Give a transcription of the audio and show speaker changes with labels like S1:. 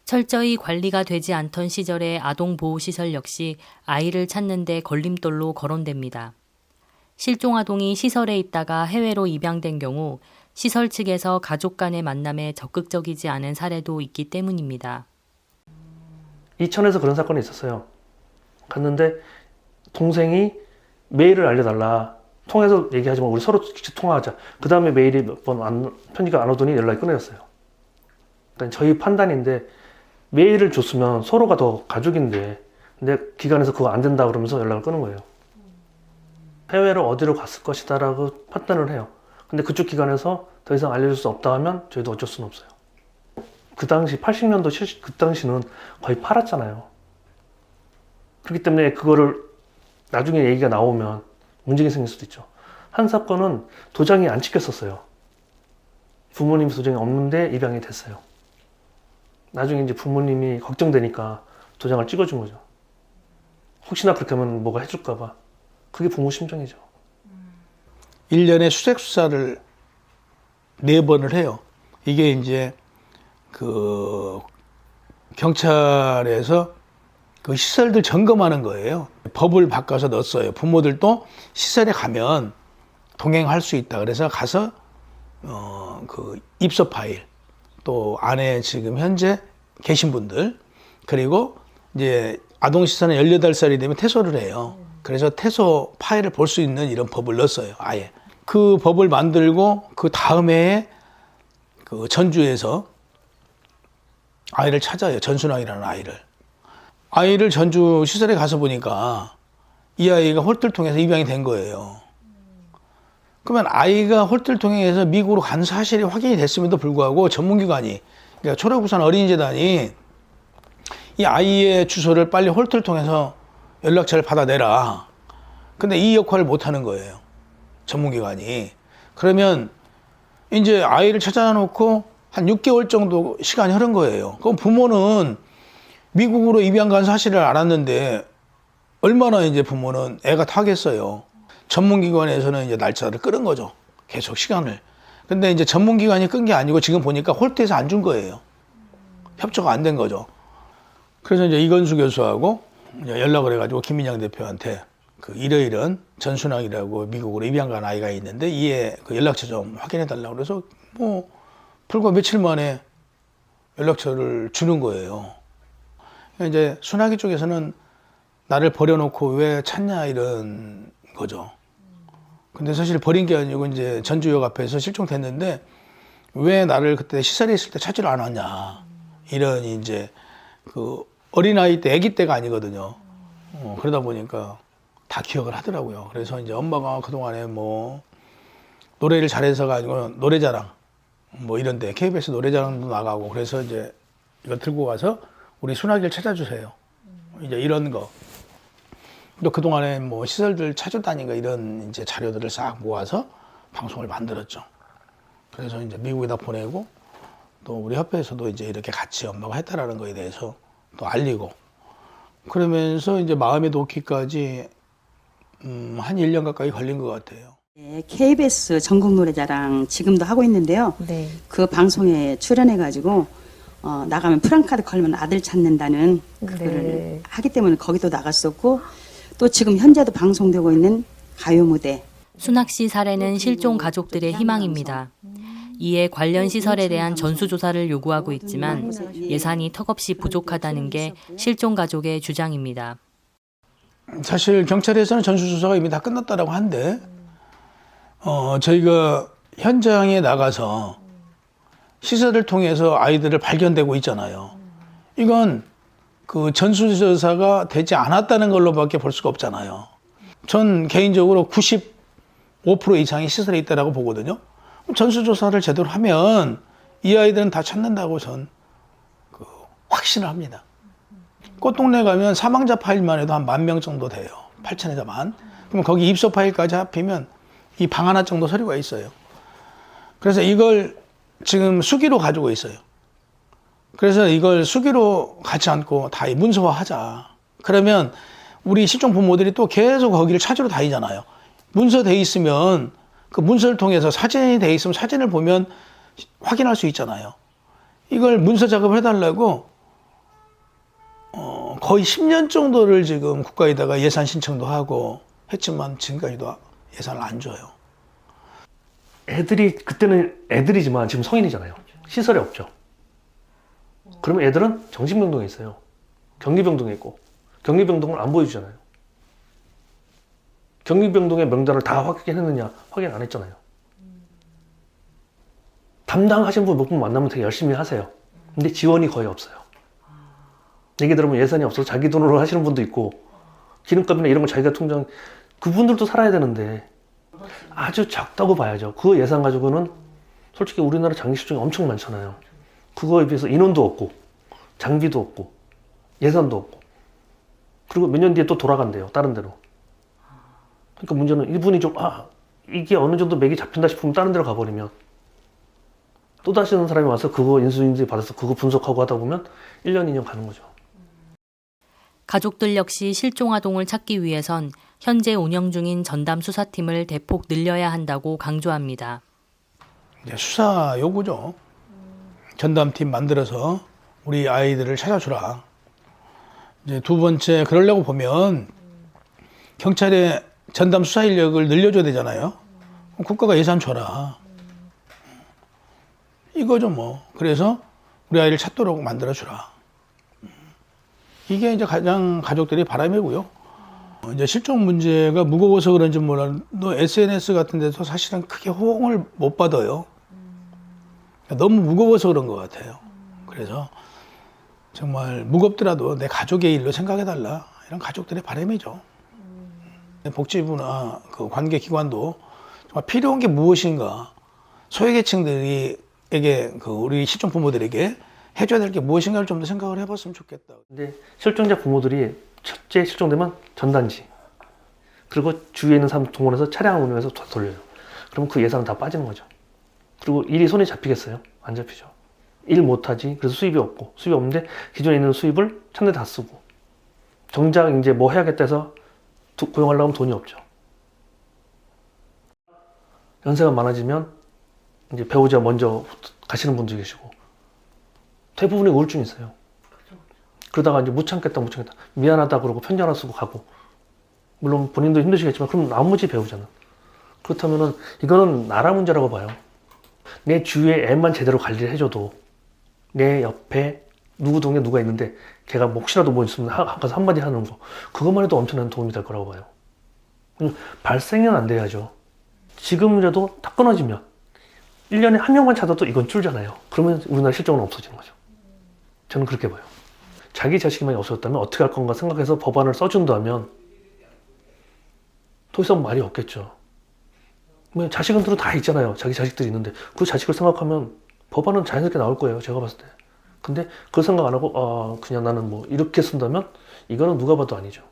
S1: 철저히 관리가 되지 않던 시절의 아동보호시설 역시 아이를 찾는 데 걸림돌로 거론됩니다. 실종아동이 시설에 있다가 해외로 입양된 경우 시설 측에서 가족 간의 만남에 적극적이지 않은 사례도 있기 때문입니다.
S2: 이천에서 그런 사건이 있었어요. 갔는데 동생이 메일을 알려달라. 통해서 얘기하지 마. 우리 서로 직접 통화하자. 그 다음에 메일이 몇 번 편지가 안 오더니 연락이 끊어졌어요. 그러니까 저희 판단인데 메일을 줬으면 서로가 더 가족인데 근데 기관에서 그거 안 된다 그러면서 연락을 끊은 거예요. 해외로 어디로 갔을 것이다 라고 판단을 해요. 근데 그쪽 기관에서 더 이상 알려줄 수 없다 하면 저희도 어쩔 수는 없어요. 그 당시 80년도 그 당시는 거의 팔았잖아요. 그렇기 때문에 그거를 나중에 얘기가 나오면 문제가 생길 수도 있죠. 한 사건은 도장이 안 찍혔었어요. 부모님 도장이 없는데 입양이 됐어요. 나중에 이제 부모님이 걱정되니까 도장을 찍어준 거죠. 혹시나 그렇게 하면 뭐가 해줄까봐. 그게 부모 심정이죠.
S3: 1년에 수색수사를 4번을 해요. 이게 이제 그 경찰에서 그 시설들 점검하는 거예요. 법을 바꿔서 넣었어요. 부모들도 시설에 가면 동행할 수 있다. 그래서 가서 그 입소 파일, 또 안에 지금 현재 계신 분들, 그리고 이제 아동시설은 18살이 되면 퇴소를 해요. 그래서 퇴소 파일을 볼 수 있는 이런 법을 넣었어요. 아예. 그 법을 만들고 그 다음 해에 그 전주에서 아이를 찾아요. 전순왕이라는 아이를. 아이를 전주 시설에 가서 보니까 이 아이가 홀트를 통해서 입양이 된 거예요. 그러면 아이가 홀트를 통해서 미국으로 간 사실이 확인이 됐음에도 불구하고 전문기관이, 그러니까 초록우산 어린이재단이 이 아이의 주소를 빨리 홀트를 통해서 연락처를 받아내라. 근데 이 역할을 못 하는 거예요. 전문기관이. 그러면 이제 아이를 찾아놓고 한 6개월 정도 시간이 흐른 거예요. 그럼 부모는 미국으로 입양 간 사실을 알았는데 얼마나 이제 부모는 애가 타겠어요. 전문기관에서는 이제 날짜를 끌은 거죠. 계속 시간을. 근데 이제 전문기관이 끈 게 아니고 지금 보니까 홀트에서 안 준 거예요. 협조가 안 된 거죠. 그래서 이제 이건수 교수하고 연락을 해가지고 김민영 대표한테 그 이러이런 전순왕이라고 미국으로 입양 간 아이가 있는데 이에 그 연락처 좀 확인해 달라고 그래서 뭐 불과 며칠 만에 연락처를 주는 거예요. 이제 순학이 쪽에서는 나를 버려놓고 왜 찾냐 이런 거죠. 근데 사실 버린 게 아니고 이제 전주역 앞에서 실종됐는데 왜 나를 그때 시설에 있을 때 찾지를 않았냐 이런 이제 그 어린아이 때 아기 때가 아니거든요. 그러다 보니까 다 기억을 하더라고요. 그래서 이제 엄마가 그동안에 뭐 노래를 잘해서가 아니고 노래자랑 뭐 이런데 KBS 노래자랑도 나가고 그래서 이제 이거 들고 가서 우리 순학이를 찾아주세요. 이제 이런 거. 또 그동안에 뭐 시설들 찾아다니까 이런 이제 자료들을 싹 모아서 방송을 만들었죠. 그래서 이제 미국에다 보내고 또 우리 협회에서도 이제 이렇게 같이 엄마가 했다라는 거에 대해서 또 알리고 그러면서 이제 마음에 놓기까지 한 1년 가까이 걸린 것 같아요.
S4: 네, KBS 전국노래자랑 지금도 하고 있는데요.
S5: 네.
S4: 그 방송에 출연해가지고 나가면 프랑카드 걸면 아들 찾는다는 그거를
S5: 네.
S4: 하기 때문에 거기도 나갔었고 또 지금 현재도 방송되고 있는 가요 무대.
S1: 순학 씨 사례는 실종 가족들의 희망입니다. 이에 관련 시설에 대한 전수조사를 요구하고 있지만 예산이 턱없이 부족하다는 게 실종 가족의 주장입니다.
S3: 사실 경찰에서는 전수조사가 이미 다 끝났다라고 한데 저희가 현장에 나가서 시설을 통해서 아이들을 발견되고 있잖아요. 이건 그 전수조사가 되지 않았다는 걸로밖에 볼 수가 없잖아요. 전 개인적으로 95% 이상이 시설에 있다라고 보거든요. 전수조사를 제대로 하면 이 아이들은 다 찾는다고 전 확신을 합니다. 꽃동네 가면 사망자 파일만 해도 한 10,000명 정도 돼요. 8,000에서 10,000. 그럼 거기 입소 파일까지 합히면 이 방 하나 정도 서류가 있어요. 그래서 이걸 지금 수기로 가지고 있어요. 그래서 이걸 수기로 가지 않고 다 문서화하자. 그러면 우리 실종 부모들이 또 계속 거기를 찾으러 다니잖아요. 문서돼 있으면 그 문서를 통해서 사진이 돼 있으면 사진을 보면 확인할 수 있잖아요. 이걸 문서 작업을 해달라고 거의 10년 정도를 지금 국가에다가 예산 신청도 하고 했지만 지금까지도 예산을 안 줘요.
S2: 애들이 그때는 애들이지만 지금 성인이잖아요. 시설이 없죠. 그러면 애들은 정신병동에 있어요. 격리병동에 있고 격리병동을 안 보여주잖아요. 격리병동의 명단을 다 확인했느냐? 확인 안 했잖아요. 담당하시는 분 몇 분 만나면 되게 열심히 하세요. 근데 지원이 거의 없어요. 얘기 들으면 예산이 없어서 자기 돈으로 하시는 분도 있고 기름값이나 이런 거 자기가 통장 그분들도 살아야 되는데 아주 작다고 봐야죠. 그 예산 가지고는 솔직히 우리나라 장기실종이 엄청 많잖아요. 그거에 비해서 인원도 없고 장비도 없고 예산도 없고 그리고 몇 년 뒤에 또 돌아간대요. 다른 데로. 그러니까 문제는 이분이 좀 이게 어느 정도 맥이 잡힌다 싶으면 다른 데로 가버리면 또 다시 오는 사람이 와서 그거 인수인지 받아서 그거 분석하고 하다 보면 1년, 2년 가는 거죠.
S1: 가족들 역시 실종 아동을 찾기 위해선 현재 운영 중인 전담 수사팀을 대폭 늘려야 한다고 강조합니다.
S3: 이제 수사 요구죠. 전담팀 만들어서 우리 아이들을 찾아주라. 이제 두 번째 그러려고 보면 경찰의 전담 수사 인력을 늘려줘야 되잖아요. 그럼 국가가 예산 줘라. 이거죠 뭐. 그래서 우리 아이를 찾도록 만들어주라. 이게 이제 가장 가족들이 바람이고요. 이제 실종 문제가 무거워서 그런지 몰라도 SNS 같은 데서 사실은 크게 호응을 못 받아요. 너무 무거워서 그런 것 같아요. 그래서 정말 무겁더라도 내 가족의 일로 생각해달라. 이런 가족들의 바람이죠. 복지부나 그 관계기관도 정말 필요한 게 무엇인가. 소외계층들에게 그 우리 실종 부모들에게 해줘야 될 게 무엇인가를 좀 더 생각을 해봤으면 좋겠다.
S2: 근데 실종자 부모들이 첫째 실종되면 전단지 그리고 주위에 있는 사람 동원해서 차량을 운영해서 돌려요. 그럼 그 예산은 다 빠지는 거죠. 그리고 일이 손에 잡히겠어요? 안 잡히죠. 일 못하지. 그래서 수입이 없고 수입이 없는데 기존에 있는 수입을 찾는 데 다 쓰고 정작 이제 뭐 해야겠다 해서 고용하려고 하면 돈이 없죠. 연세가 많아지면 이제 배우자 먼저 가시는 분도 계시고 대부분이 우울증이 있어요. 그러다가 이제 못 참겠다 미안하다 그러고 편지 하나 쓰고 가고 물론 본인도 힘드시겠지만 그럼 나머지 배우자는 그렇다면은 이거는 나라 문제라고 봐요. 내 주위에 애만 제대로 관리를 해줘도 내 옆에 누구 동네 누가 있는데 걔가 혹시라도 뭐 있으면 가서 한마디 하는 거 그것만 해도 엄청난 도움이 될 거라고 봐요. 발생은 안 돼야죠. 지금이라도 딱 끊어지면 1년에 한 명만 찾아도 이건 줄잖아요. 그러면 우리나라 실종은 없어지는 거죠. 저는 그렇게 봐요. 자기 자식이 없어졌다면 어떻게 할 건가 생각해서 법안을 써준다면 더 이상 말이 없겠죠. 뭐 자식들은 다 있잖아요. 자기 자식들이 있는데 그 자식을 생각하면 법안은 자연스럽게 나올 거예요. 제가 봤을 때. 근데 그 생각 안 하고 그냥 나는 뭐 이렇게 쓴다면 이거는 누가 봐도 아니죠.